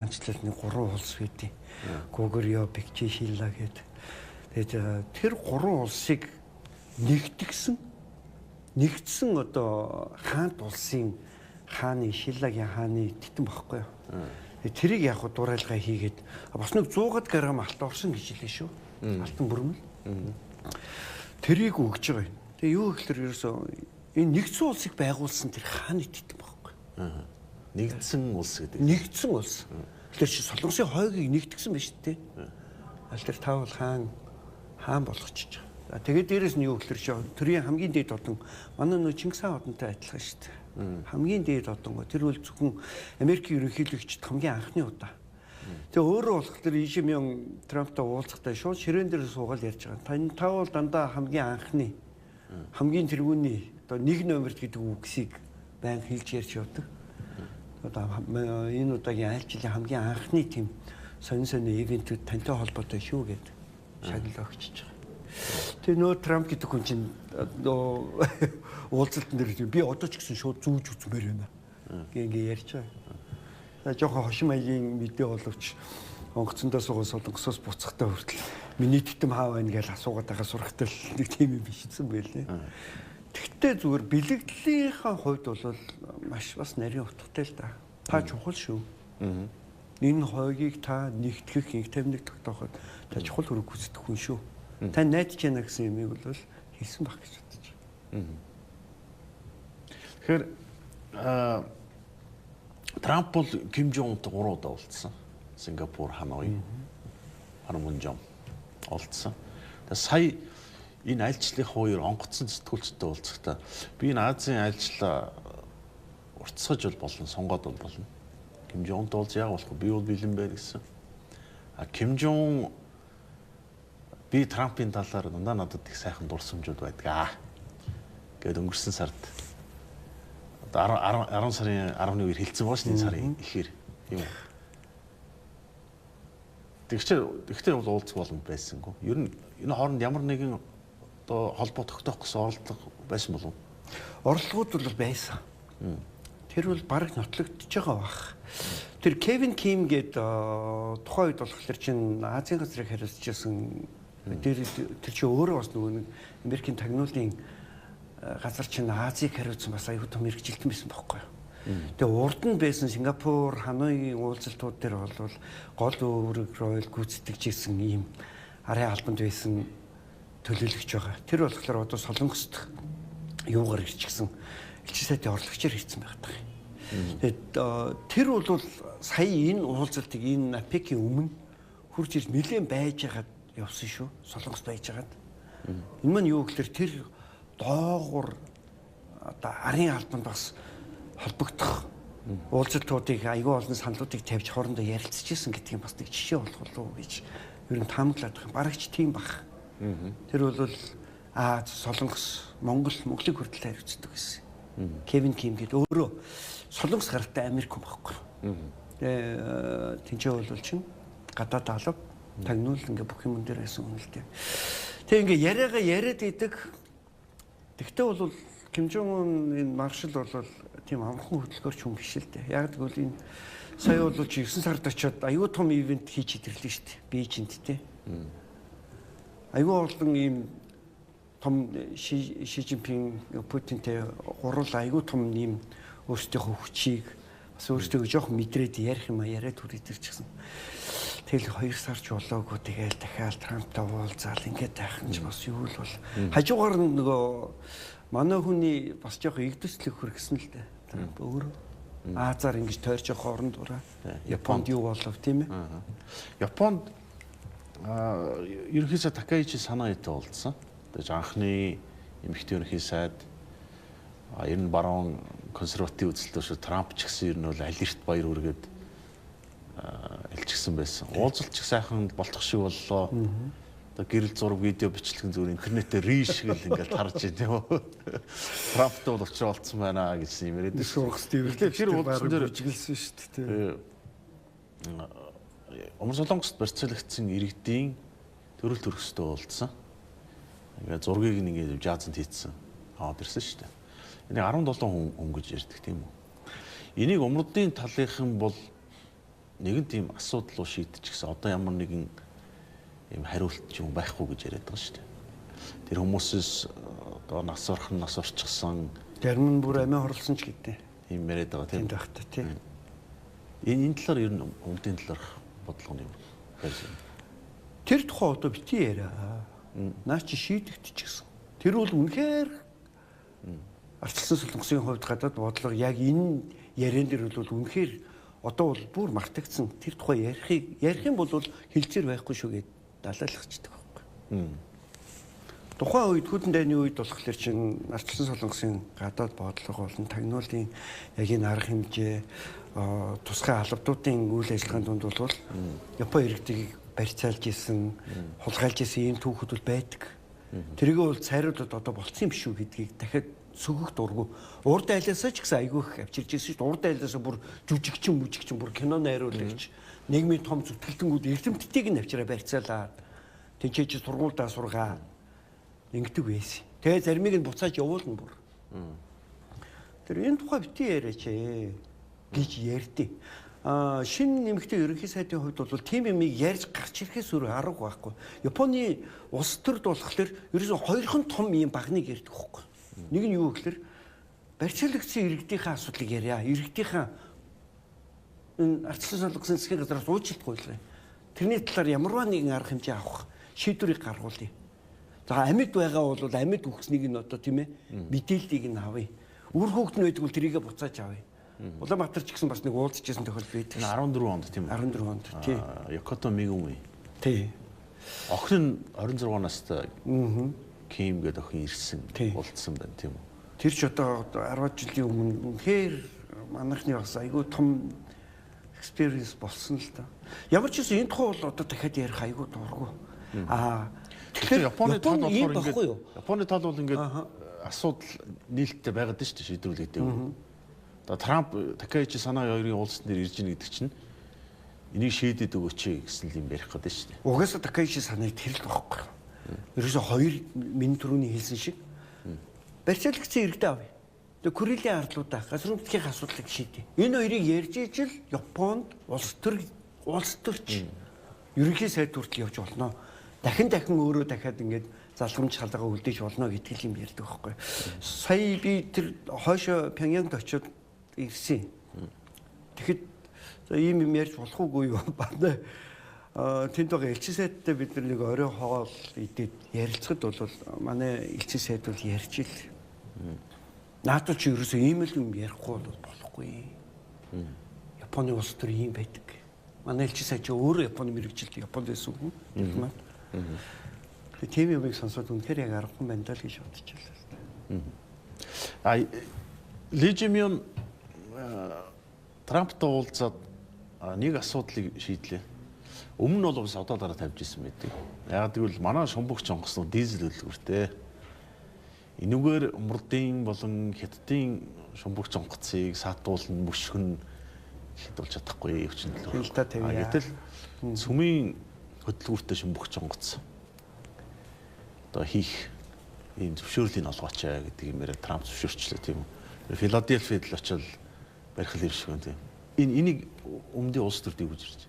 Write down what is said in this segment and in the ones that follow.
Анчлалны 3 улс байдیں۔ Гогорьо, Бекчи, Шилла гэдэг. Тэгээд тэр 3 улсыг нэгдсэн одоо хаант улсын хааны Шиллагийн хааны титэн багхгүй юу. Тэрийг яг дуурайлгаа хийгээд бас нэг 100 грамм алт орсон гэж хэлээ шүү. Алтан бүрмэл. Тэрийг өгж байгаа юм. Тэгээ юу гэхээр ерөөсөө энэ нэгдсэн улсыг байгуулсан тэр хааны титэн багхгүй. Нэгдсэн улс гэдэг. Нэгдсэн улс. Тэр чи Солонгосын хойгийг нэгтгэсэн байна шүү дээ. Аль тэр та бол хаан болгочих. Тэгээд дээрэс нь юу гэхээр чи төрийн хамгийн дээд одон манай нөө Чингис хаан одонтой адилхан шүү дээ. Хамгийн дээд одон тэр бол зөвхөн Америкийн ерөнхийлөгчд хамгийн анхны удаа. Тэгээ өөрөө болохоор Ижимён Трамптай уулзахдаа шууд ширээн дээр суугаад ярьж байгаа. Та бол дандаа хамгийн анхны хамгийн тэргүүний одоо нэг номерт гэдэг үгсийг байн хэлж ярьж явдаг. Одоо энэ удаагийн айлчлалын хамгийн анхны тийм сонин ивентүүд тантай холбоотой шүү гэдэг шагнал өгчөж байгаа. Тэгээ нөө Трамп гэдэг хүн чинь уулзалтан дээр би одоо ч гэсэн шууд зүүж үзмээр байна. Ингээ ярьж байгаа. Жохон хошин маягийн мэдээ боловч онгоцондоо суугаад солонгосоос буцахтаа хүртэл миний тэтэм хаа байна гэж асуугаад байгаа сурагтай нэг тийм юм бишсэн байлээ. Тэгтээ зүгээр бэлэгдлийнхаа хувьд бол маш бас нарийн утгатай л да. Та чухал шүү. Энэ хойгийг та нэгтгэх, инх тамиг тогтооход та чухал хөрөг гүйцэтгэх хүн шүү. Та найдаж яана гэсэн юмыг бол хэлсэн баг гэж бодож байна. Тэгэхээр Трамп бол Ким Жон Унтай 3 удаа уулзсан. Сингапур, Ханой, Панмунжом уулзсан. Тэгээ сая энэ айлчлалын хоёр онгоцсон сэтгүүлчтэй уулзахдаа би энэ Азийн айлчлал уртсгаж болно, сонгоод болно. Ким Жон Унтай уулз яг болох би бол бэлэн байна гэсэн. Ким Жон би Трампын талаар дандаа надад их сайхан дурсамжууд байдаг. Гэвь өнгөрсөн сард 10 сарын 11-нд хэлсэн боош энэ сарын ихээр юм. Тэгвэл бол уулзах боломж байсангүй. Ер нь энэ хооронд ямар нэгэн одоо холбоо тогтоох гэсэн оролдлого байсан болов уу? Оролдлогууд бол байсан. Тэр бол бараг нотлогдож байгаа бах. Тэр Кевин Ким гэдэг тухайн үед болохоор чинь Азийн газрыг хариуцчихсан. Тэр чи өөрөө бас нөгөө нэг Америкийн тагнуулын газар чинь Азийг хариуцсан бас аюул том мэрэгжилтэн байсан байхгүй юу. Тэгээ урд нь байсан Сингапур, Ханоигийн уулзалтууд дээр бол гол өөрөг Royal гүйцэтгэжсэн ийм арын албанд байсан төлөөлөгч байгаа. Тэр болохоор одоо Солонгост юугаар ирчихсэн элчин сайдын орлогчоор ирсэн байгаа даа. Тэгээд тэр бол сая энэ уулзалтыг энэ АПЕК-ийн өмнө хурж ирж нэлээд байж хагаад явсан шүү. Солонгост байж хагаад. Энэ маань юу гэхээр тэр доогуур одоо арын албанд бас холбогдох уулзалтуудыг аюул олон саналуудыг тавьж хоорондоо ярилцчихсан гэдэг нь бас нэг жишээ болох болов уу гэж ер нь таамаглаад байгаа. Барагч тийм бах. Тэр бол Солонгос, Монголыг хүртэл хариуцдаг гэсэн. Кевин Ким гэдэг өөрөө Солонгос гаралтай Америк хүн байхгүй. Тэгээ тэнцээ бол чинь гадаад алба тагнуул ингээ бүх юм дээр байсан юм л дээ. Тэгээ ингээ яриад идэг. Тэгтээ бол Ким Жон Ун энэ маршал бол тийм амархан хөдөлгөөрч хүн биш л дээ. Яг тэгвэл энэ сая бол 9 сард очиод аюу тум ивент хийж идэрлээ шүү дээ. Бээжинд те. Аюу олон ийм том Ши Жинпин Путинтэй гурвал аюу том ийм өөрсдийнхөө хүчийг бас өөрсдөө жоохон мэдрээд ярих юм яриад хүрээдэрчихсэн. Тэгэл 2 сарч болоогүй тэгэл дахиад Трамптай уулзаал ингээд тайхан ч бас юу л бол хажуугаар нөгөө манай хүний бас жоохон игдэвчлэг хүргэсэн л дээ. Трамп өөрөө Азаар ингэж тойрч явах оронд ураа. Японд юу болов тийм ээ? Японд ерөнхийдөө Такаичи Санаитай уулзсан. Тэгэж анхны эмэгтэй ерөнхий сайд ер нь баруун консерватив үзэлтэй шүү. Трамп ч гэсэн ер нь бол алерт баяр хүргээд илчгсэн байсан. Уулзалт ч сайхан болчих шиг боллоо. Одоо гэрэл зураг видео бичлэгэн зүгээр интернетээр риш гэл ингээл харж байна. Трамптай бол уучраа олцсон байна гэсэн юм яриад байсан. Сургас төвлөлт тэр уулзсан дээр бичлсэн шүү дээ. Умар Солонгост барьцаалагдсан иргэдийн төрөл төрөстэй уулзсан. Ингээ зургийг ингээ жазанд хийцсэн. Аваад ирсэн шүү дээ. Энийг 17 хүн гэж ярьдаг тийм үү. Энийг умрдын талынхан бол нэгэн тийм асуудал руу шийдчихсэн. Одоо ямар нэгэн ийм хариулт юм байхгүй гэж яриад байгаа шүү дээ. Тэр хүмүүсээс одоо нас орчихсан зарим нь бүр амиа хорлсон ч гэдэг. ийм яриад байгаа тийм багтаа тийм. Энэ талаар ер нь өмдийн талаар бодлого нь юм байна. Тэр тухай одоо бити яриа. Наа чи шийдэгдчихсэн. Тэр бол үнэхээр Ардчилсан Солонгосын хувьд гадаад бодлого яг энэ яриан дээр бол үнэхээр одоо бол бүр мартагдсан. Тэр тухай ярих юм бол хэлцээр байхгүй шүү гэд далайлахчдаг байхгүй. Тухайн үед хүдэн дайны үед болохоор чин Ардчилсан Солонгосын гадаад бодлого болон тагнуулын яг энэ арга хэмжээ тусгай албадуудын үйл ажиллагааны дунд бол Япон иргэдийг барьцаалж исэн, хулгайлж исэн ийм түүхүүд бол байдаг. Тэрийг бол цайруулаад одоо болцсон юм биш үү гэдгийг дахиад сөгөх дургу. Урд айлаасаа ч гэсэн айгүй их авчирж исэн шүү дээ. Урд айлаасаа бүр жүжигчин бүр кино найруулагч, нийгмийн том зүтгэлтэнгүүд эрдэмтдийг нь авчираа барьцаалаад тэнцээж сургуульдаа сургаа ингэдэг байсан. Тэгээ заримыг нь буцааж явуулна бүр. Тэр энэ тухай бити яриач гэж ярьдیں۔ Шинэ нэмэгдээ ерөнхий сайдын хувьд бол тийм юмыг ярьж гарч ирэхээс өөр арга байхгүй. Японы улс төрд болохоор ерөөсөн хоёрхан том юм багныг ярьдаг байхгүй. Нэг нь юу гэхээр барьцаалагдсан иргэдийнхээ асуудлыг ярья. Иргэдийнхээ энэ Ардчилсан Солонгосын засгийн газраас уучлалт гуйлгая. Тэрний талаар ямарваа нэгэн арга хэмжээ авах шийдвэрийг гаргуулъя. За амьд байгаа бол амьд үхснийг нь одоо тийм ээ мэдээллийг нь авъя. Үр хүүхэд нь байдаг бол тэрийгэ буцааж авъя. Улаанбаатар ч гэсэн бас нэг уулзчихсан тохиолдол байдаг. 14 онд тийм үү? 14 онд тий. Yokota Megumi. Тий. Охин нь 26 настай Ким гэдэг охин ирсэн уулзсан байна тийм үү? Тэр ч одоо 10 жилийн өмнө үнэхээр манайхны бас айгүй том experience болсон л да. Ямар ч гэсэн энэ тухай бол одоо дахиад ярих айгүй дурггүй. Тэгэхээр Японы тал болохоор Японы тал бол ингээд асуудал нийлэлтэй байгаад шүү дээ шийдвэрлэгдээ. Одоо Трамп Такаичи Санаа хоёрын уулзсан дээр ирж ийн гэдэг чинь энийг шийдэд өгөөч гэсэн юм ярих гэдэг шүү дээ. Угаасаа Такаичи Санааг тэрл байхгүй. Ерөөсө хоёр минь түрүүний хэлсэн шиг барьцаалагдсан иргэдээ авъя. Тэгээ Корелийн ардлуудаа газар нутгийн асуудлыг шийдэе. Энэ хоёрыг ярьж ижил Японд улс төрч ерөнхий сайд хүртэл явж болно. Дахин өөрөө дахиад ингээд залгамж шалгаа үлдээж болно гэдэг юм ярьдаг байхгүй. Сая би тэр хойшоо Пхеньянгд очиод ирсэн. Тэгэхэд ийм юм ярьж болох уугүй юу? Тэнд байгаа элчин сайдтай бид нэг орой хоол идээд ярилцахад бол манай элчин сайд бол ярьж ил. Наадад ч ерөөсөө ийм л юм ярихгүй бол болохгүй. Японы улс төр ийм байдаг. Манай элчин сайд ч өөрөө Японы мэрэгжилт Японд байсан хүн. Тэгээ тийм юмыг сонсоод үнэхээр яг аргагүй байна даа л гэж бодож байлаа. Ли Жимyon Трамптай уулзаад нэг асуудлыг шийдлээ. Өмнө нь бол бас одоо дараа тавьж исэн байдаг. Яг гэвэл манай шумбагч онгоцнууд дизель хөдөлгөөртэй. Энүүгээр Умардын болон Хятадын шумбагч онгоцыг саатуулна, мөшгөн гэхэд болж чадахгүй өвчнөл. Гэтэл цөмийн хөдөлгөөртэй шумбагч онгоц одоо хийх ийм зөвшөөрлийг олгоочаа гэдэг юм яриа Трамп зөвшөөрчлээ тийм үү. Филадельфид л очил барих л юм шиг байна тийм. Энийг өмнөдийн улс төрд юу гэж ирж байна?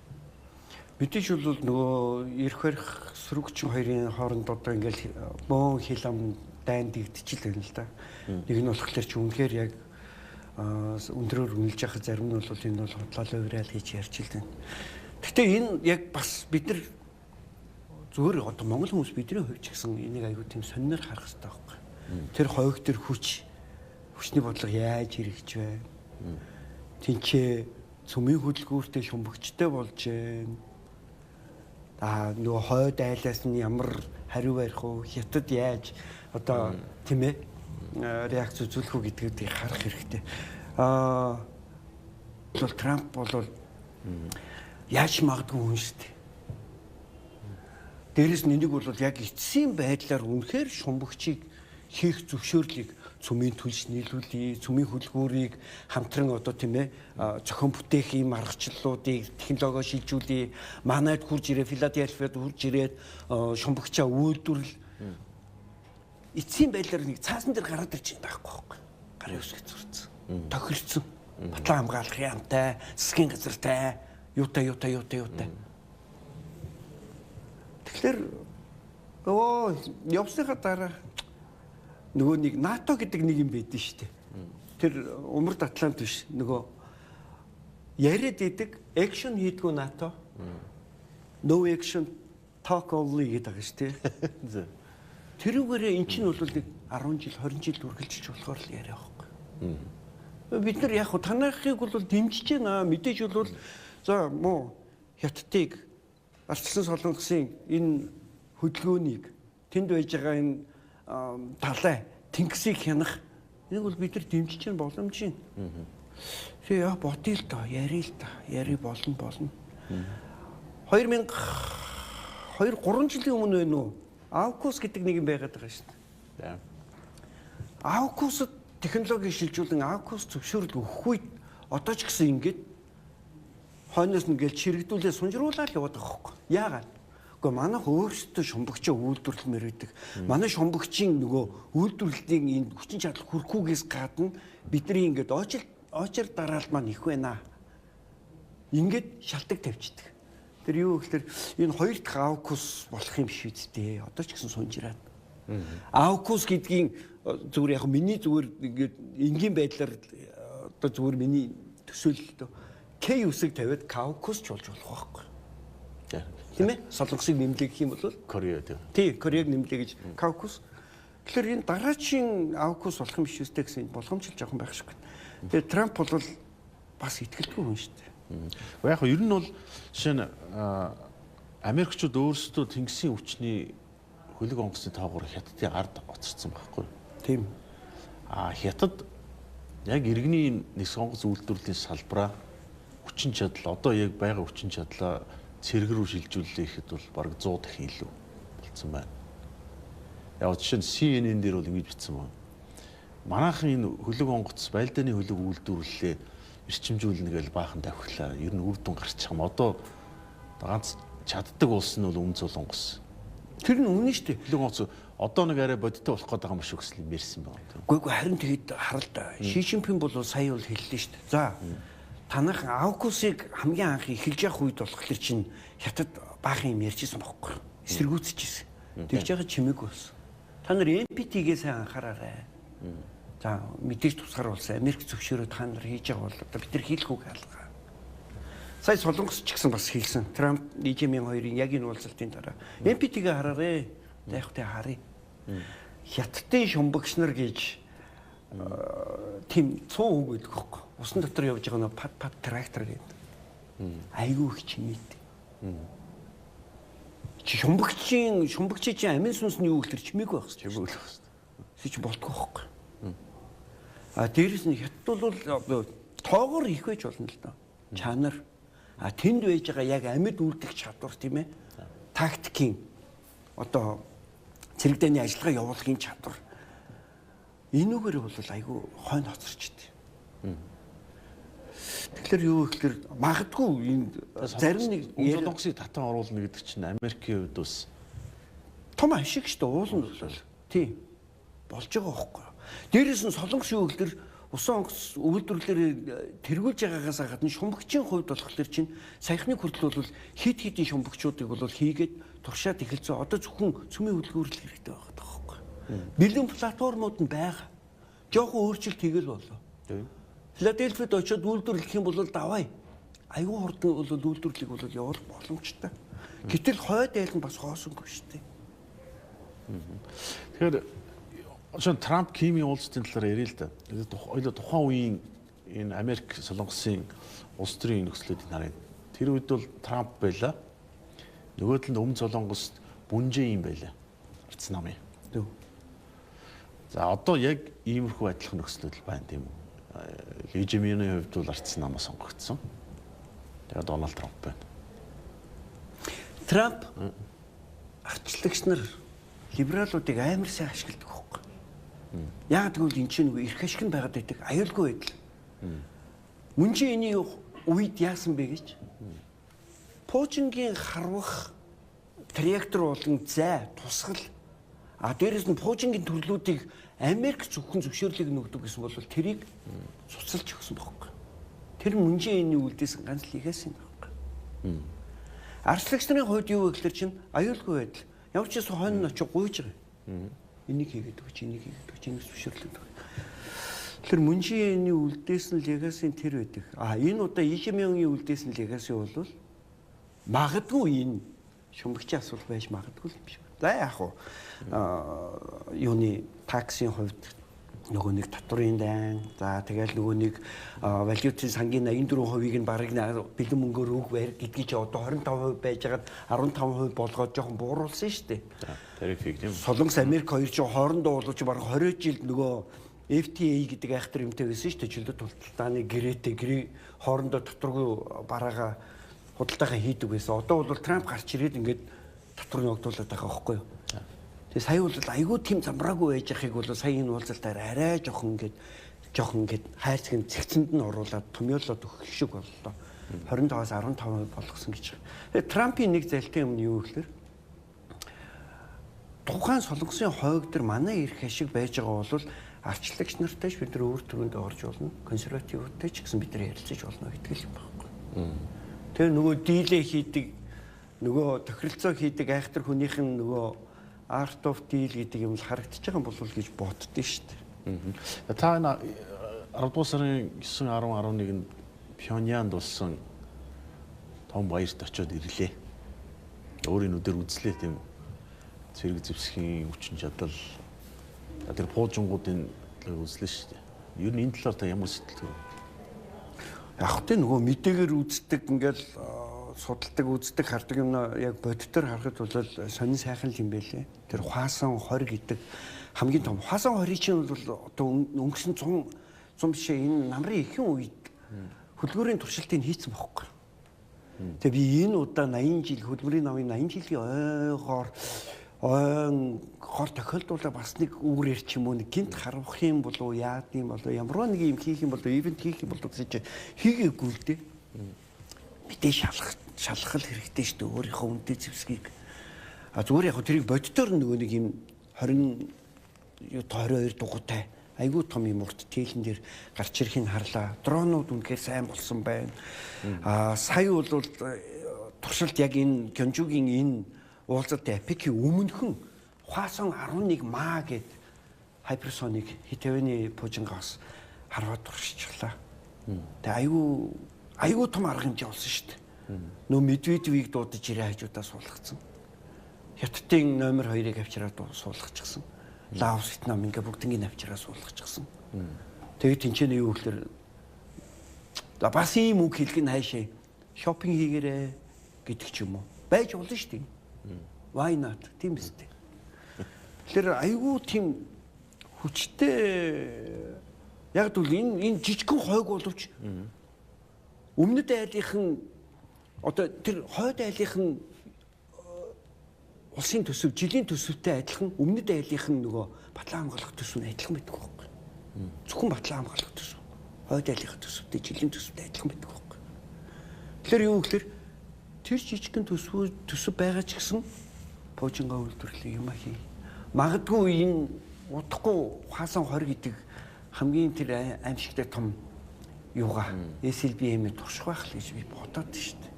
Мэдээж бол нөгөө эрх барих сөрөгчин хоёрын хооронд одоо ингээл бөөн хил ам дайн дэгдчихэл байна л да. Нэг нь болохоор ч үнэхээр яг өндрөөр үнэлж яхад зарим нь бол энэ бол хотлол өврэл гэж ярьж л байна. Гэхдээ энэ яг бас бид нар зүгээр одоо монгол хүмүүс бидний хувьд ч гэсэн энийг аягүй тийм сонирхол харах хэрэгтэй байхгүй. Тэр хойг тэр хүчний бодлого яаж хэрэгж вэ? Тинчээ цөмийн хөдөлгөөртэй шумбагчтай болж байна. Нөгөө хойд айлаас нь ямар хариу барих уу? Хятад яаж одоо тийм ээ реакц үзүүлэх үү гэдгийг харах хэрэгтэй. Трамп бол яаж магадгүй хүн шүү дээ. Дээрээс нь энийг бол яг эцсийн байдлаар үнэхээр шумбагчийг хийх зөвшөөрлийг цөмийн төлж нийлүүлээ, цөмийн хөдөлгөөрийг хамтран одоо тийм ээ зохион бүтээх юм аргачлалуудыг технологио шилжүүлээ, манайд хурж ирээ, Филадельфиад хурж ирээд шумбагчаа үйлдвэрлэл эцсийн байдлаар нэг цаасан дээр гараад ирж байгаа байхгүй. Гарын үсэг зурцсан, тохирцсон, батлан хамгаалах яамтай, засгийн газартай Юутай. Тэгэхээр явсныхаа дараа нөгөө нэг НАТО гэдэг нэг юм байдэн шүү дээ. Тэр умард Атлант биш нөгөө яриад идэг экшн хийдгүү НАТО. No action talk only гэдэг байгаа шүү дээ. Тэрүүгээрээ эн чинь бол нэг 10 жил 20 жил үргэлжилж болохоор л яриа байхгүй. Бид нар яг танахыг бол дэмжиж байна. Мэдээж бол за муу хятадыг Ардчилсан солонгосын энэ хөдөлгөөнийг тэнд байж байгаа энэ талай тэнгисийг хянах энийг бол бид нар дэмжиж байна боломж юм. Тэгээ яа бодъё л доо ярил л да. Яри болно. 2003 жилийн өмнө байна уу? AUKUS гэдэг нэг юм байгаад байгаа шүү дээ. AUKUS технологи шилжүүлэн AUKUS зөвшөөрөл өгөх үед одоо ч гэсэн ингэж хойноос нь гэл чирэгдүүлээ сунжруулаад яваад байгаа хөөхгүй. Яагаад? Гэхдээ манайх өөрсдөө шумбагчаа үйлдвэрлэмээр байдаг. Манай шумбагчийн нөгөө үйлдвэрлэлийн энэ хүчин чадал хүрхгүйгээс гадна бидний ингэж очир дараалт маань их байна. Ингээд шалтгаан тавьчихдаг. Тэр юу гэхээр энэ хоёр дахь AUKUS болох юм биш үсттэй. Одоо ч гэсэн сунжираад. AUKUS гэдгийн зүгээр яг миний зүгээр ингээд энгийн байдлаар одоо зүгээр миний төсөөлөлтөө K үсэг тавиад KAUKUS ч болж болох байхгүй. Тийм ээ? Солонгосыг нэмлэх юм бол Корея тийм. Тийм, Кореяг нэмлээ гэж KAUKUS. Тэгэхээр энэ дараачийн AUKUS болох юм биш үстэй гэсэн болгоомжлол жоохон байх шиг байна. Тэгээ Трамп бол бас итгэлгүй хүн шүү дээ. Яг ер нь бол жишээ нь Америкчууд өөрсдөө тэнгисийн хүчний хөлөг онгоцны тоогоор хятадын ард оцорсон байхгүй. Тийм. Хятад яг иргэний нисэх онгоц үйлдвэрлэлийн салбараа хүчин чадал одоо яг байгаа хүчин чадлаа цэрэг рүү шилжүүлэхэд бол бараг 100 дахин илүү болцсон байна. Яг жишээ нь CNN дээр бол ингэж бичсэн байна. Манайхан энэ хөлөг онгоц байлдааны хөлөг үйлдвэрлэлээ эрчимжүүлнэ гэж баахан давхилаа. Ер нь үр дүн гарчих юм. Одоо ганц чаддаг улс нь бол Өмнө Солонгос. Тэр нь үнэн шүү дээ. Хөлөг онгоц одоо нэг арай бодиттой болох гээд байгаа юм шиг өсөл мэрсэн байна. Үгүй харин тэгэд харал да. Ши Жинпин бол сая бол хэллээ шүү дээ. За танах AUKUS-ыг хамгийн анх эхэлж явах үед болохоор чинь хятад баахан юм ярьжсэн байхгүй. Эсэргүүцчихсэн. Тэгж байгаа чимээгүй байсан. Та нар NPT-гээ сайн анхаараарай. За мэдээж тусгаар болсон Америк зөвшөөрөөд та нар хийж байгаа бол одоо бид нар хийх үг хаалгаа. Сая Солонгос ч гэсэн бас хийсэн. Трамп Ижимийн хоёрын яг энэ уулзалтын дараа NPT-гээ хараарай. Яг тэ харъя. Хятадын шумбагч нар гэж тийм 100 үг гэдэг хөхгүй. Усан дотор явж байгаа нөө пат трактор гэдэг. Айгүй их чимээд. Чи шумбагчийн амин сүнсний үг төр чимээгүй байх хэрэгтэй. Чимээгүй байх хэрэгтэй. Чи болтгоо хөхгүй. Дээрэс нь хятад бол тоогоор их байж болно л доо. Чанар. Тэнд байж байгаа яг амьд үлдэх чадвар тийм ээ. Тактикийн одоо цэрэгдэний ажиллагаа явуулахын чадвар. Энүүгээр бол айгүй хойно хоцорчтой. Тэгэхээр юу гэхээр магадгүй энэ зарим нэг Солонгосыг татан оруулна гэдэг чинь Америкийн хувьд бас том ашиг шүү дээ. Уулын бол тийм болж байгаа байхгүй. Дээрээс нь Солонгос юу гэхээр усан онгоц үйлдвэрлэлээр тэргүүлж байгаагаас гадна шумбагчийн хувьд болохоор чинь саяхны хүртэл бол хид хидийн шумбагчуудыг бол хийгээд туршаад эхэлсэн. Одоо зөвхөн цөмийн хөдөлгөөрөл хэрэгтэй байгаа байхгүй. Бэлэн платформуд нь байгаа. Жохон өөрчлөлт хийгээл болоо. Филадельфид очиод үйлдвэрлэх юм бол давай. Айгүй хурдан бол үйлдвэрлэлийг бол явуулах боломжтой. Гэтэл хойд айл нь бас хоосонгүй шүү дээ. Тэгэхээр шин Трамп Кимийн уулзалтын талаар ярил л да. Тухайн үеийн энэ Америк Солонгосын улс төрийн нөхцөлөдийг харъя. Тэр үед бол Трамп байлаа. Нөгөө талд Өмнө Солонгост Бүнжээ юм байлаа. Арц намын. За одоо яг иймэрхүү адилхан нөхцөлөд байна тийм үү? Ли Жиминий хувьд бол арц намаа сонгогдсон. Тэгээд Дональд Трамп байна. Трамп арчлагч нар либералуудыг амар сайн ашигладаг хөөх. Яг тэгвэл энэ чинь нэг эрх ашиг нь байгаад байдаг. Аюулгүй байдал. Мөн чи энэ үед яасан бэ гэж? Пуучингийн харвах трактор болон зай тусгал дээрээс нь Пуучингийн төрлүүдийг Америк зөвхөн зөвшөөрлийг нөгдөг гэсэн бол тэрийг цуцалж өгсөн байхгүй. Тэр мөнжийн энэ үлдээсэн ганц л ихэсэн байхгүй. Арчлагч нарын хувьд юу вэ гэхээр чинь аюулгүй байдал. Ямар ч гэсэн хойно очиж гуйж байгаа. Энийг хийгээд өгч, энийг хийгээд өгч, энийг зөвшөөрлөд өгч. Тэр Мөнжиний үлдээсэн легаси тэр байдаг. Энэ удаа Ижимёнгийн үлдээсэн легаси бол магадгүй энэ шумбагчийн асуудал байж магадгүй юм шиг. За яг хуу юуны таксийн хувьд нөгөө нэг татврын дайн, за тэгэл нөгөө нэг валютын сангийн 84%-ийг нь барыг бэлэн мөнгөөр өг байр гэдгийг ч одоо 25% байжгаад 15% болгоод жоохон бууруулсан шүү дээ. Тарифыг тийм. Солонгос Америк хоёр ч хоорондоо боловч бараг 20 жилд нөгөө FTA гэдэг айхтар юмтай байсан шүү дээ. Чөлөө тулталдааны гэрээ хоорондоо татваргүй бараага худалдаагаа хийдэг байсан. Одоо бол Трамп гарч ирээд ингээд татвар ногдуулаад байгаа байхгүй юу? Тэгээ сая бол айгүй тийм замраагүй байж байхыг бол сая энэ уулзалтаар арай жоохон ингээд хайрцаг цэгцэнд нь оруулаад томьёолоод өгөх шиг боллоо. 25-аас 15% болгосон гэж байна. Тэгээ Трампын нэг залтай юм нь юу гэхээр тухайн солонгосын хойг дээр манай ирэх ашиг байж байгаа бол арчлагч нартай ч бид нар өөр төрөнд орж болно. Консервативтай ч гэсэн бид нар ярилцаж болно гэдэг юм байхгүй. Тэгээ нөгөө дийлээ хийдэг, нөгөө тохиролцоо хийдэг айхтар хүнийх нь нөгөө art of deal гэдэг юм л харагдаж байгаа болов уу гэж боддөө шүү дээ. Та энэ 10 дугаар сарын 9, 10, 11-нд Пхёньянд болсон том баярт очиод ирлээ. Өөрийн нүдээр үзлээ тийм цэрэг зэвсгийн хүчин чадал тэр пуужингуудын үзлээ шүү дээ. Ер нь энэ талаар та ямар сэтгэл төрөв? Яг тэ нөгөө мэдээгээр үздэг ингээл судалдаг үздэг хардаг юм яг бодитоор харахад бол сонин сайхан юм байлээ. Тэр Хваасан 20 гэдэг хамгийн том Хваасан 20 чинь бол одоо өнгөрсөн 100 бишээ энэ намрын ихэн үед хөдөлгөөрийн туршилтыг хийцэн бохоггүй. Тэгээ би энэ удаа 80 жил хөдөлмөрийн намын 80 жилийн хор тохиолдуулаад бас нэг үүрээр ч юм уу нэг гинт харуулах юм болов яад юм болов ямар нэг юм хийх юм болов ивент хийх юм болов гэж хийгээгүй л дээ. Мэдээ шалгах хэрэгтэй шүү дээ өөрийнхөө үнэтэй зэвсгийг. Зүгээр яг тэрийг бодитоор нөгөө нэг юм 22 дугуйтай айгүй том юм урт тээлэн дээр гарч ирэх нь харлаа. Дронууд үнэхээр сайн болсон байна. Сая бол туршилт яг энэ Гёнжугийн энэ уулзалт Апекийн өмнөхөн Хваасан 11 маа гэд хайперсоник хитвэний пуужингаас харваад туршчихлаа. Тэгээ айгүй том арга хэмжээ болсон шүү дээ. Нөө Медведевийг дуудаж ирээ хажуудаа суулгацсан. Хятадын номер 2-ыг авчираад суулгачихсан. Лаос, Вьетнам ингээ бүгднийг авчираад суулгачихсан. Тэгээд тэнцэнэ юу гэхээр бас ийм үг хэлгэн хайшаа шопинг хийгээрэй гэдэг ч юм уу. Байж болно шүү дээ. Why not? Тийм биз дээ. Тэгэхээр айгүй тийм хүчтэй яг л энэ жижигхэн хойг боловч өмнөд айлынхан одоо тэр хойд айлынхан улсын төсөв жилийн төсөвтэй адилхан өмнөд айлынхан нөгөө батлан хамгаалах төсөв нь адилхан байдаг байхгүй. Зөвхөн батлан хамгаалах төсөв. Хойд айлынхан төсөвтэй жилийн төсөвтэй адилхан байдаг байхгүй. Тэгэхээр юу гэхээр тэр жижигхэн төсөв байгаа ч гэсэн пуужингаа үйлдвэрлэх юм хий. Магадгүй энэ удахгүй Хваасан 20 гэдэг хамгийн тэр аимшигтай том юугаа SLBM-ийг турших байх л гэж би бодоод шүү дээ.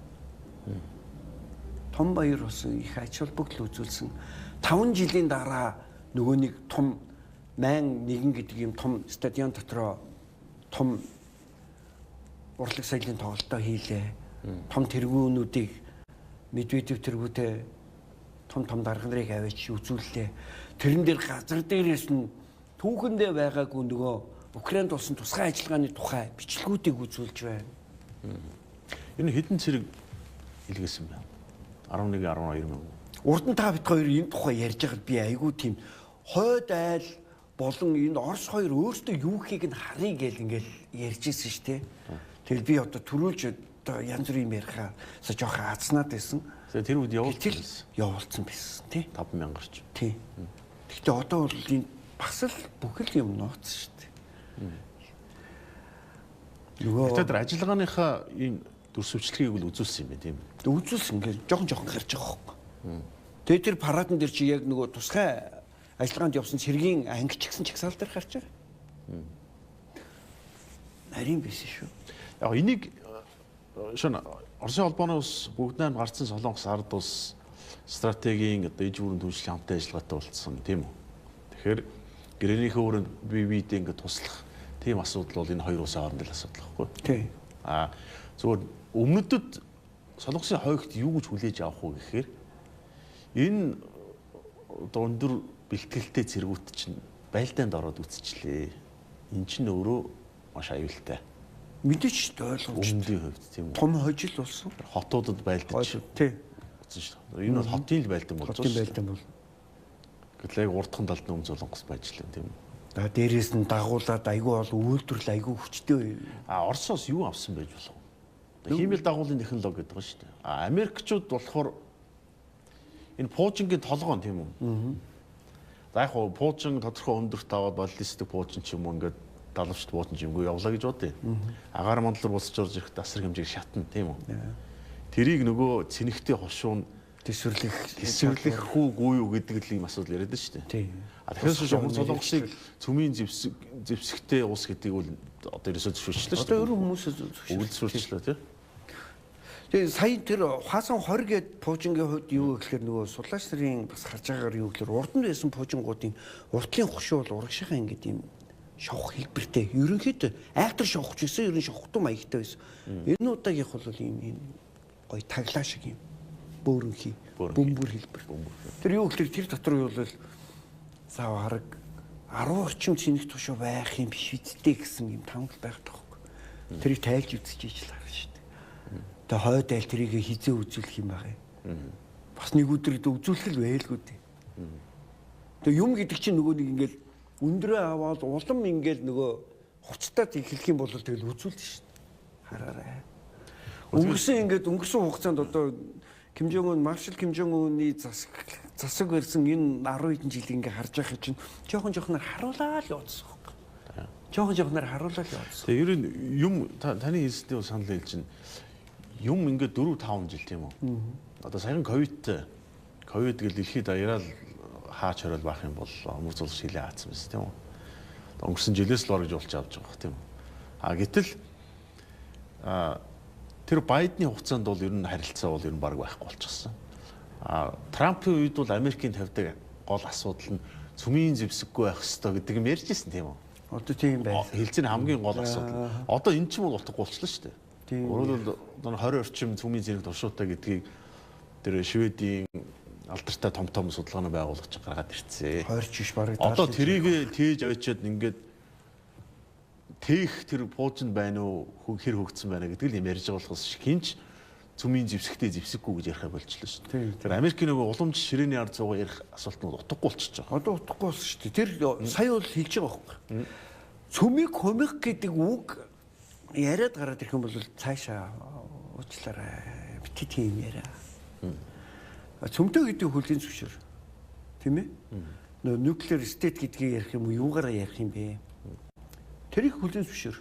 Том баяр болсон их ач холбогдол үзүүлсэн 5 жилийн дараа нөгөө нэг том майн нэгэн гэдэг юм том стадион дотроо том урлаг соёлын тоглолтоо хийлээ. Том тэргүүнүүдийг Медведев тэргүүтэй том дарга нарыг аваач үзүүллээ. Тэрэн дээр газар дээрээс нь түүхэндээ байгаагүй нөгөө Украинд болсон тусгай ажиллагааны тухай бичлэгүүдийг үзүүлж байна. Энэ хэдэн цэрэг илгээсэн байна? 11 12 мянга. Урд нь та бит хоёр энэ тухай ярьж байгаад би айгүй тийм хойд айл болон энэ Орос хоёр өөрсдөө юу хийхийг нь харъя гэл ингээл ярьж ирсэн шүү дээ. Тэгэл би одоо төрүүлж одоо янз бүрийн ярихаа жоохон азнаад байсан. Тэр үед явуулсан байсан тий 5000 гарч. Тий. Гэхдээ одоо бол энэ бас л бүхэл юм нууцсан шүү дээ. Нөгөө тэр ажиллагааныхаа энэ дүрсвчлэгийг бол үзүүлсэн юм байна тийм үү? Үзүүлсэн ингээд жоохон гарч байгаа хөөхгүй. Тэгээ тэр парадн дээр чи яг нөгөө тусгай ажиллагаанд явсан цэргийн ангич гисэн чагсаал дээр гарч байгаа. Нарийн биш шүү. Яг энийг шин Оросын холбооны ус бүгд найрамд гарсан Солонгос ард улс стратегийн одоо иж бүрэн түншлэх хамтын ажиллагаатай болцсон тийм үү. Тэгэхээр гэрээнийхээ өөрөнд бие биедээ ингээд туслах тийм асуудал бол энэ хоёр улсын хоорондын асуудал байхгүй. Тийм. Зүгээр өмнөдөд Солонгосын хойгт юу гэж хүлээж авах вэ гэхээр энэ одоо өндөр бэлтгэлтэй цэргүүд чинь байлдаанд ороод үсчлээ. Эн чинь өөрөө маш аюултай. Мэдээч ойлгомжтой. Өмнөдийн хувьд тийм үү. Том хожил болсон. Хотуудад байлдаж Тийм. утсан шүү дээ. Энэ бол хотын л байлдан болж Хотын байлдан бол. Гэтэл яг урдхан талд нь Солонгос байжлаа тийм үү. Дээрээс нь дагуулад айгүй бол үйлдвэрлэл айгүй хүчтэй. Оросоос юу авсан байж болох вэ? Хиймэл дагуулын технологи гэдэг нь шүү дээ. Америкчууд болохоор энэ пуужингийн толгоон тийм үү. За яг хуу пуучин тодорхой өндөрт аваад баллистик пуучин ч юм уу ингээд далавчт пуучин ч юмгүй явлаа гэж бодъё. Агаар мандлар босч орж ирэх тасар хэмжээг шатна тийм үү. Тэрийг нөгөө цэнэгтэй хошуун тэсвэрлэх хүү юу гэдэг л юм асуудал яриад шүү дээ. Тийм. Тэгэхээр шуурх Солонгосыг цөмийн зэвсэгтэй ус гэдгийг бол одоо ерөөсөө зөвшөөрчлөө шүү дээ. Одоо ерөн хүмүүсээ зөвшөөрчлөө тийм. Тэгээ сая тэр хаасан 20 гээд пуужингийн хувьд юу гэхээр нөгөө судлаач нарын бас харж байгаагаар юу гэхээр урд нь байсан пуужингуудын уртлын хошуу бол урагшийнхаа ингээд юм шавх хэлбэртэй. Ерөнхийдөө айхтар шавхч гэсэн ерөн шавхтун маягтай байсан. Энэ удаагийнх бол ийм гоё таглаа шиг юм. Бөөрөнхий, бөмбөр хэлбэр. Тэр юу гэхээр тэр дотор юу бол зав хараг 10 орчим цэнэг тушуу байх юм биш үсттэй гэсэн юм тамгал байх таахгүй. Тэрийг тайлж үзчихэж л харна шүү дээ. Тэгээ хойд айл тэрийг хизээ үзүүлэх юм байгаа юм. Бас нэг өдөр үзүүлэх л байлгүй дээ. Тэгээ юм гэдэг чинь нөгөө нэг ингээл өндрөө аваад улам ингээл нөгөө хуцтаад эхлэх юм бол тэгэл үзүүлдэг шүү дээ. Хараарай. Өнгөрсөн хугацаанд одоо Маршал Ким Жон Уны засаг барьсан энэ 10 хэдэн жилийг ингээ харж байхад чинь жоохон харуулаад л явуулсан байхгүй. Жоохон харуулаад л явуулсан. Тэгээ ер нь юм таны хэлсний санал хэл чинь юм ингээ 4-5 жил тийм үү. Одоо саяхан ковид гэл дэлхийд даяараа хаач хорол байх юм бол өмөр зулс шилээ хаацсан байсан тийм үү. Өнгөрсөн жилээс л ор гэж болж авч байгаа тийм үү. Гэтэл тэр Байдны хугацаанд бол ер нь харилцаа бол ер нь баг байхгүй болчихсон. Трампын үед бол Америкийн тавьдаг гол асуудал нь цөмийн зэвсэггүй байх хэрэгтэй гэдэг юм ярьж ирсэн тийм үү. Одоо тийм байна. Хэлцээний хамгийн гол асуудал. Одоо эн чинь бол утгагүй болчихлоо шүү дээ. Өөрөөр 20 орчим цөмийн зэрэг туршуутай гэдгийг тэр Шведийн алдартай том судалгааны байгуулагч гаргаад ирцээ. 20 биш барыг. Одоо тэрийг тээж авчиад ингээд тээх тэр пуужинд байна уу хэр хөгцсөн байна гэдэг л юм ярьж байгаа болохоос хинч цөмийн зэвсэгтэй зэвсэггүй гэж ярих болчихлоо шүү дээ. Тэр Америкийн нөгөө уламж ширээний ард зугаа ярих асуулт нь утгагүй болчихж байгаа. Одоо утгагүй болсон шүү дээ. Тэр сая бол хэлж байгаа байхгүй. Цөмийг хумих гэдэг үг яриад гараад ирэх юм бол цаашаа уучлаарай. Бити тийм яриа. Цөмтэй гэдэг хөлийн зөвшөөр. Тийм ээ? Нөгөө нуклеар стейт гэдгийг ярих юм уу, юугаараа ярих юм бэ? Тэрийг хөлийн зөвшөөр.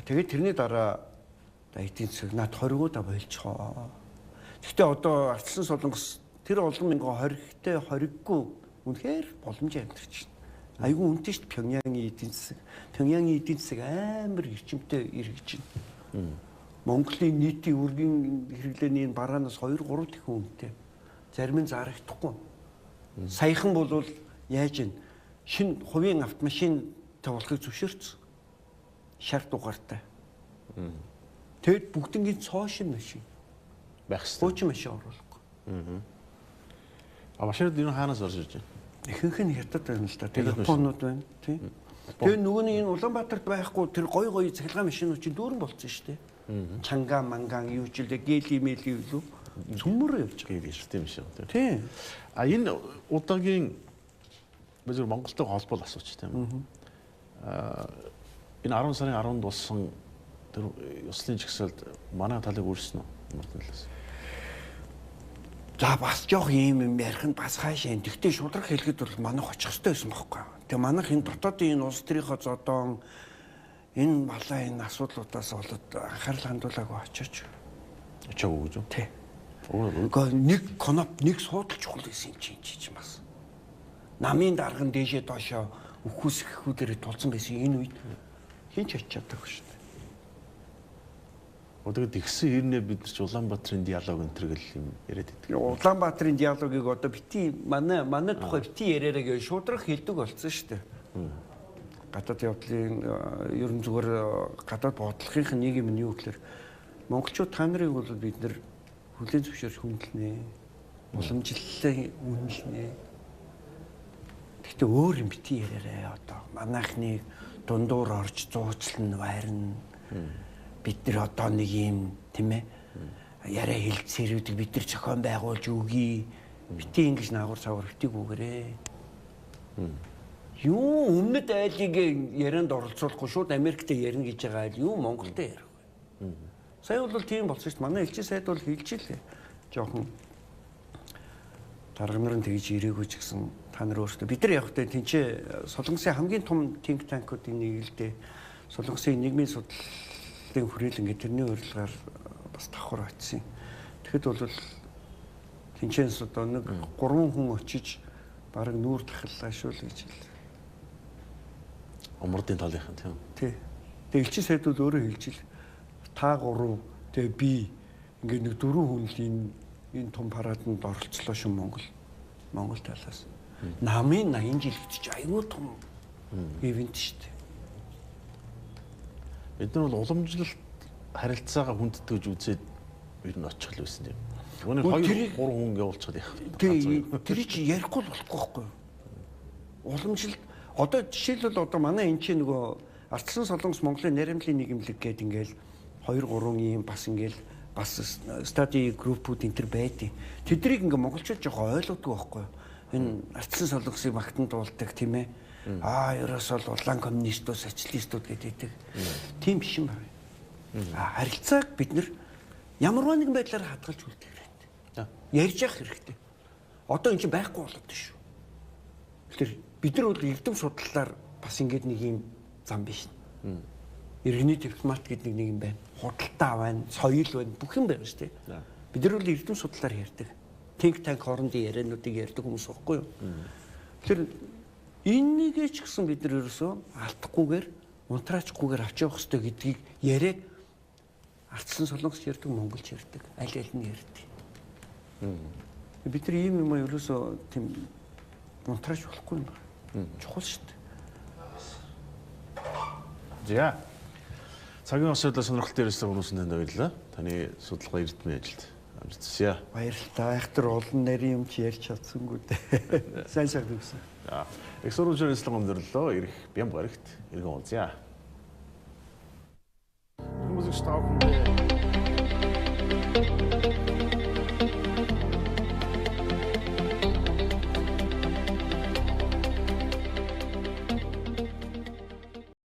Тэгээд тэрний дараа эдийн засаг над 20-уудаа болчихоо. Гэхдээ одоо Арслан Солонгос тэр олон мянган хоригтой хориггүй үнэхээр боломж амьдарч байна. Айгүй үнэтэй шүү дээ Пёнгянгийн эдийн засаг. Пёнгянгийн эдийн засаг амар эрчимтэй эргэж байна. Монголын нийтийн үргийн хэрэглээний бараанаас 2-3 дахин үнэтэй. Зарим нь зарагдахгүй. Саяхан бол яаж вэ? Шинэ хувийн автомашин тавуулахыг зөвшөөрсөн. Шарт угаартай. Тэгэд бүгднгийн цоошин машин байх хэрэгтэй. Хуучин машин оруулахгүй. Машинууд энэ хаанаас орж иж байна? Ихэнх нь хятад байна л да. Тэгээд Японууд байна. Тийм. Тэгээд нөгөө нь энэ Улаанбаатарт байхгүй тэр гоё цахилгаан машинууд чинь дүүрэн болцсон шүү дээ. Чанган манган юу ч үлээ гели мели юу цөмөр явж байгаа гэж тийм шүү. Тийм. Энэ удаагийн зөвхөн Монголтой холбоол асууч тийм. Энэ 10 сарын 10-нд болсон тэр ёслолын жагсаалд манай талыг үрсэн үү? За бас жоох юм ярих нь бас хаашаа. Тэгтээ шудраг хэлэхэд бол манайх очих хэрэгтэй байсан байхгүй. Тэгээ манайх энэ дотоодын энэ улс төрийнхөө зодон энэ балаа энэ асуудлуудаас болоод анхаарал хандуулаагүй очооч. Очоогүй гэж үү? Тий. Угаа нэг коноп нэг суудал чухал гэсэн юм чинь бас. Намын дарган дээшээ доошоо үхүүсэхүүдээр тулцсан байсан энэ үед хин ч очиж чадаагүй шүү дээ. Тэгээд ихсэн хэрнээ бид нар ч Улаанбаатарын диалог өнтер гэл юм яриад байдаг. Улаанбаатарын диалогийг одоо бити манай тухай бити яриараа гэж шудрах хэлдэг болсон шүү дээ. Гадаад явдлын ерөн зүгээр гадаад бодлогын нэг юм нь юу гэхээр монголчууд та нарыг бол бид нар хүлээн зөвшөөрч хүндэлнэ. Уламжлалаа үнэлнэ. Гэхдээ өөр юм бити яриараа одоо манайхныг дундуур орж зуучлан вайрна. Бид нар одоо нэг юм тийм ээ яриа хэлцээрүүдийг бид нар зохион байгуулж өгье. Бити ингэж наагур савар битгүүгээрээ. Юу өмнөд айлыг ярианд оролцуулахгүй шууд Америкт ярина гэж байгаа айл юу Монголд ярих вэ? Сая бол тийм болсон шүү дээ. Манай элчин сайд бол хэлж илээ. Жохон дарга нарын тэгж ирээгүй ч гэсэн та нар өөрсдөө бид нар явахдаа тэнцээ Солонгосын хамгийн том think tank-уудын нэг л дээ. Солонгосын нийгмийн судлалын хүрээлэн гэдэг тэрний урилгаар бас давхар очсон. Тэгэхэд бол тэнцээс одоо нэг 3 хүн очиж бараг нүүр тахиллаа шүү л гэж хэлээ. Умрдын талынхан тийм. Тий. Тэгээ элчин сайд бол өөрөө хэлж ил та 3 тэгээ би ингээд нэг 4 хүн л энэ том параданд оролцлоо шүү Монгол талаас. Намын 80 жил гэж айгүй том ивент шүү дээ. Бид нар бол уламжлалт харилцаагаа хүнддэг гэж үзээд ер нь очих л байсан юм. Түүний 2 3 хүн явуулчихад яах вэ? Тэр чи ярихгүй л болохгүй байхгүй юу? Уламжлалт одоо жишээлбэл одоо манай энэ чинь нөгөө Ардчилсан Солонгос Монголын найрамдлын нийгэмлэг гэдэг ингээл 2 3 ийм бас ингээл бас study group-ууд энэ төр байдیں۔ Тэднийг ингээ монголчууд жоохон ойлгодгүй байхгүй юу? Энэ Ардчилсан Солонгосыг магтан дуулдаг тийм ээ. Ерөөсөө улаан коммунистууд, социалистууд гэдэг. Тийм биш юм байна. Харилцааг бид нар ямарваа нэгэн байдлаар хадгалж үлдэх хэрэгтэй. Ярьж явах хэрэгтэй. Одоо энэ чинь байхгүй болоод байна шүү. Тэгэхээр бид нар бол эрдэм судлалаар бас ингээд нэг юм зам биш. Иргэний дипломат гэдэг нэг юм байна. Худалдаа байна, соёл байна, бүх юм байна шүү дээ. Бид нар бол эрдэм судлалаар ярьдаг. Think tank хоорондын яриануудыг ярьдаг хүмүүс байхгүй юу? Тэгэхээр энийгээ ч гэсэн бид нар ерөөсөө алдахгүйгээр, унтраачгүйгээр авч явах хэрэгтэй гэдгийг яриад Ардчилсан Солонгос ярьдаг, монголч ярьдаг, аль нь ярьдаг. Бид нар ийм юм ерөөсөө тийм унтраач болохгүй юм байна. Чухал шүү дээ. За. Цагийн асуудал сонирхолтой ирсэн хүмүүсэнд танд баярлалаа. Таны судалгаа эрдмийн ажилд амжилтсаа. Баярлалаа. Айхтар олон нарийн юм чи ярьж чадсангүй дээ. Сайн сайхан өгсөн. За. Эксуржын өндөрлөө ирэх бям гарагт иргэн уулзъя. Хүмүүс их стаах юм.